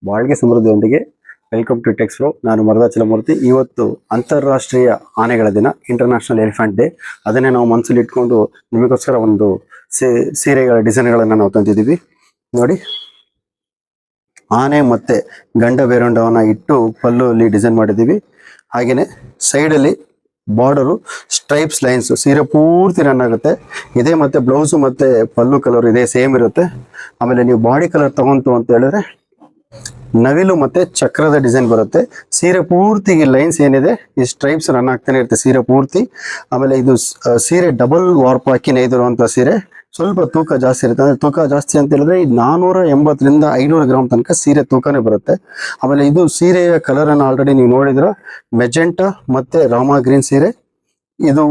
ಬಾಳ್ಗೆ ಸಮೃದ್ಧಿಯೊಂದಿಗೆ welcome to text pro. ನಾನು ಮರದಾಚಲಮೂರ್ತಿ. ಇವತ್ತು ಅಂತಾರಾಷ್ಟ್ರೀಯ ಆನೆಗಳ ದಿನ, ಇಂಟರ್ನ್ಯಾಷನಲ್ ಎಲಿಫೆಂಟ್ ಡೇ. ಅದನ್ನೇ ನಾವು ಮನಸ್ಸಲ್ಲಿ ಇಟ್ಕೊಂಡು ನಿಮಗೋಸ್ಕರ ಒಂದು ಸೀರೆಗಳ ಡಿಸೈನ್ಗಳನ್ನು ನಾವು ತಂದಿದ್ದೀವಿ. ನೋಡಿ, ಆನೆ ಮತ್ತೆ ಗಂಡ ಬೇರುಂಡವನ್ನ ಇಟ್ಟು ಪಲ್ಲುಲ್ಲಿ ಡಿಸೈನ್ ಮಾಡಿದ್ದೀವಿ. ಹಾಗೆಯೇ ಸೈಡಲ್ಲಿ ಬಾರ್ಡರು ಸ್ಟ್ರೈಪ್ಸ್ ಲೈನ್ಸ್ ಸೀರೆ ಪೂರ್ತಿ ರನ್ ಆಗುತ್ತೆ. ಇದೇ ಮತ್ತೆ ಬ್ಲೌಸು ಮತ್ತೆ ಪಲ್ಲು ಕಲರ್ ಇದೇ ಸೇಮ್ ಇರುತ್ತೆ. ಆಮೇಲೆ ನೀವು ಬಾಡಿ ಕಲರ್ ತಗೊಂತು ಅಂತ ಹೇಳಿದ್ರೆ ನವಿಲು ಮತ್ತೆ ಚಕ್ರದ ಡಿಸೈನ್ ಬರುತ್ತೆ. ಸೀರೆ ಪೂರ್ತಿ ಲೈನ್ಸ್ ಏನಿದೆ ಈ ಸ್ಟ್ರೈಪ್ಸ್ ರನ್ ಆಗ್ತಾನೆ ಇರುತ್ತೆ ಸೀರೆ ಪೂರ್ತಿ. ಆಮೇಲೆ ಇದು ಸೀರೆ ಡಬಲ್ ವಾರ್ಪ್ ಹಾಕಿ ನೇಯ್ದಿರುವಂತ ಸೀರೆ. ಸ್ವಲ್ಪ ತೂಕ ಜಾಸ್ತಿ ಇರುತ್ತೆ. ಅಂದ್ರೆ ತೂಕ ಜಾಸ್ತಿ ಅಂತ ಹೇಳಿದ್ರೆ 480 500 ಗ್ರಾಮ್ ತನಕ ಸೀರೆ ತೂಕನೇ ಬರುತ್ತೆ. ಆಮೇಲೆ ಇದು ಸೀರೆಯ ಕಲರ್ ಅನ್ನು ಆಲ್ರೆಡಿ ನೀವು ನೋಡಿದ್ರ, ಮೆಜೆಂಟಾ ಮತ್ತೆ ರಾಮಾ ಗ್ರೀನ್ ಸೀರೆ. ಇದು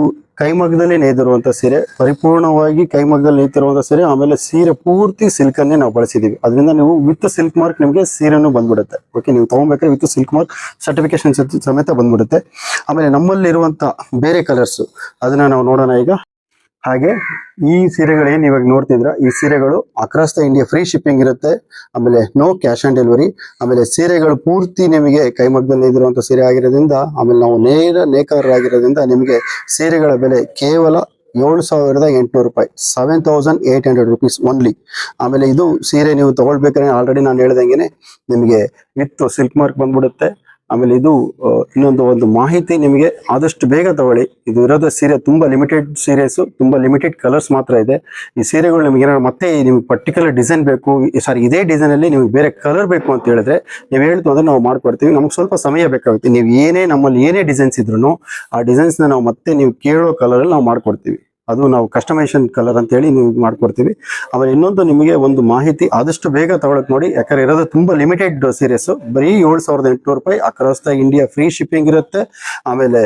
ಕೈಮಗ್ಗದಲ್ಲಿ ನೇಯ್ದಿರುವಂತ ಸೀರೆ, ಪರಿಪೂರ್ಣವಾಗಿ ಕೈಮಗ್ಗದಲ್ಲಿ ನೇಯ್ತಿರುವಂತ ಸೀರೆ. ಆಮೇಲೆ ಸೀರೆ ಪೂರ್ತಿ ಸಿಲ್ಕ್ ಅನ್ನೇ ನಾವು ಬಳಸಿದೀವಿ. ಅದರಿಂದ ನೀವು ವಿತ್ ಸಿಲ್ಕ್ ಮಾರ್ಕ್ ನಿಮಗೆ ಸೀರೆನೂ ಬಂದ್ಬಿಡುತ್ತೆ. ಓಕೆ, ನೀವು ತಗೊಬೇಕಾದ್ರೆ ವಿತ್ ಸಿಲ್ಕ್ ಮಾರ್ಕ್ ಸರ್ಟಿಫಿಕೇಶನ್ ಸಮೇತ ಬಂದ್ಬಿಡುತ್ತೆ. ಆಮೇಲೆ ನಮ್ಮಲ್ಲಿ ಇರುವಂತ ಬೇರೆ ಕಲರ್ಸ್ ಅದನ್ನ ನಾವು ನೋಡೋಣ ಈಗ. ಹಾಗೆ ಈ ಸೀರೆಗಳೇನು ಇವಾಗ ನೋಡ್ತಿದ್ರ, ಈ ಸೀರೆಗಳು across the India free shipping ಇರುತ್ತೆ. ಆಮೇಲೆ ನೋ ಕ್ಯಾಶ್ ಆನ್ ಡೆಲಿವರಿ. ಆಮೇಲೆ ಸೀರೆಗಳು ಪೂರ್ತಿ ನಿಮಗೆ ಕೈಮಗ್ಗದಲ್ಲಿ ಇದಿರುವಂತ ಸೀರೆ ಆಗಿರೋದ್ರಿಂದ, ಆಮೇಲೆ ನಾವು ನೇಕಾರರಾಗಿರೋದ್ರಿಂದ ನಿಮಗೆ ಸೀರೆಗಳ ಬೆಲೆ ಕೇವಲ 7,800 ರೂಪಾಯಿ, 7,800 ರುಪೀಸ್ ಓನ್ಲಿ. ಆಮೇಲೆ ಇದು ಸೀರೆ ನೀವು ತಗೊಳ್ಬೇಕಾದ್ರೆ ಆಲ್ರೆಡಿ ನಾನು ಹೇಳ್ದಂಗೆನೆ ನಿಮಗೆ ವಿತ್ ಸಿಲ್ಕ್ ಮಾರ್ಕ್ ಬಂದ್ಬಿಡುತ್ತೆ. ಆಮೇಲೆ ಇದು ಒಂದು ಮಾಹಿತಿ ನಿಮಗೆ ಆದಷ್ಟು ಬೇಗ ತಗೊಳ್ಳಿ. ಇದು ಇರೋದು ಸೀರೆ ತುಂಬಾ ಲಿಮಿಟೆಡ್ ಸೀರೆಸ್, ತುಂಬಾ ಲಿಮಿಟೆಡ್ ಕಲರ್ಸ್ ಮಾತ್ರ ಇದೆ. ಈ ಸೀರೆಗಳು ನಿಮ್ಗೆ ಏನಾದ್ರು ಮತ್ತೆ ನಿಮ್ಗೆ ಪರ್ಟಿಕ್ಯುಲರ್ ಡಿಸೈನ್ ಬೇಕು, ಸಾರಿ ಇದೇ ಡಿಸೈನ್ ಅಲ್ಲಿ ನಿಮ್ಗೆ ಬೇರೆ ಕಲರ್ ಬೇಕು ಅಂತ ಹೇಳಿದ್ರೆ ನೀವು ಹೇಳ್ತು ಅಂದ್ರೆ ನಾವು ಮಾಡ್ಕೊಡ್ತೀವಿ. ನಮ್ಗೆ ಸ್ವಲ್ಪ ಸಮಯ ಬೇಕಾಗುತ್ತೆ. ನೀವು ನಮ್ಮಲ್ಲಿ ಏನೇ ಡಿಸೈನ್ಸ್ ಇದ್ರು ಆ ಡಿಸೈನ್ಸ್ ನಾವು ಮತ್ತೆ ನೀವು ಕೇಳೋ ಕಲರ್ ಅಲ್ಲಿ ನಾವು ಮಾಡ್ಕೊಡ್ತೀವಿ. ಅದು ನಾವು ಕಸ್ಟಮೈಸೇಷನ್ ಕಲರ್ ಅಂತ ಹೇಳಿ ನೀವು ಮಾಡ್ಕೊಡ್ತೀವಿ. ಆಮೇಲೆ ಇನ್ನೊಂದು ನಿಮಗೆ ಒಂದು ಮಾಹಿತಿ, ಆದಷ್ಟು ಬೇಗ ತಗೊಳಕ್ ನೋಡಿ. ಯಾಕಂದ್ರೆ ಇರೋದು ತುಂಬಾ ಲಿಮಿಟೆಡ್ ಸೀರೀಸ್. ಬರೀ 7,800 ರೂಪಾಯಿ, across the India free shipping ಇರುತ್ತೆ. ಆಮೇಲೆ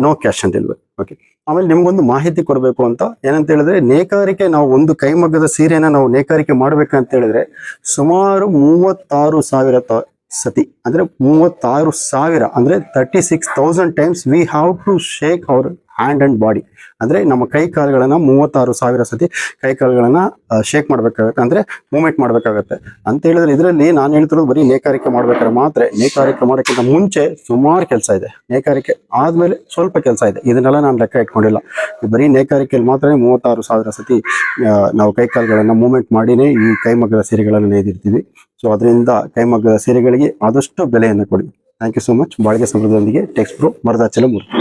no cash on delivery. Okay, ಆಮೇಲೆ ನಿಮ್ಗೊಂದು ಮಾಹಿತಿ ಕೊಡಬೇಕು ಅಂತ ಏನಂತ ಹೇಳಿದ್ರೆ, ನೇಕಾರಿಕೆ ನಾವು ಒಂದು ಕೈಮಗ್ಗದ ಸೀರೆನ ನಾವು ನೇಕಾರಿಕೆ ಮಾಡ್ಬೇಕಂತ ಹೇಳಿದ್ರೆ ಸುಮಾರು 36,000 ಸತಿ, ಅಂದ್ರೆ 36,000 ಅಂದ್ರೆ 36,000 times we have to shake our hand and body. ಅಂದ್ರೆ ನಮ್ಮ ಕೈ ಕಾಲುಗಳನ್ನ 36,000 ಸತಿ ಕೈ ಕಾಲುಗಳನ್ನ ಶೇಕ್ ಮಾಡ್ಬೇಕಾಗತ್ತೆ, ಅಂದ್ರೆ ಮೂವ್ಮೆಂಟ್ ಮಾಡ್ಬೇಕಾಗತ್ತೆ ಅಂತ ಹೇಳಿದ್ರೆ. ಇದರಲ್ಲಿ ನಾನು ಹೇಳ್ತಿರೋದು ಬರೀ ನೇಕಾರಿಕೆ ಮಾಡ್ಬೇಕಾದ್ರೆ ಮಾತ್ರ. ನೇಕಾರಿಕೆ ಮಾಡೋಕ್ಕಿಂತ ಮುಂಚೆ ಸುಮಾರು ಕೆಲಸ ಇದೆ, ನೇಕಾರಿಕೆ ಆದ್ಮೇಲೆ ಸ್ವಲ್ಪ ಕೆಲಸ ಇದೆ. ಇದನ್ನೆಲ್ಲ ನಾನು ಲೆಕ್ಕ ಇಟ್ಕೊಂಡಿಲ್ಲ. ಬರೀ ನೇಕಾರಿಕೆಯಲ್ಲಿ ಮಾತ್ರ 36,000 ಸತಿ ನಾವು ಕೈ ಕಾಲುಗಳನ್ನ ಮೂವ್ಮೆಂಟ್ ಮಾಡಿನೇ ಈ ಕೈಮಗ್ಗದ ಸೀರೆಗಳನ್ನು ನೇಯ್ದಿರ್ತೀವಿ. ಸೊ ಅದರಿಂದ ಕೈಮಗ್ಗದ ಸೀರೆಗಳಿಗೆ ಆದಷ್ಟು ಬೆಲೆಯನ್ನು ಕೊಡಿ. Thank you so much. ಬಾಳ್ಗೆ ಸಮೃದ್ಧಿಯೊಂದಿಗೆ ಟೆಕ್ಸ್ ಪ್ರೋ, ಮರದಾಚಲಮೂರ್ತಿ.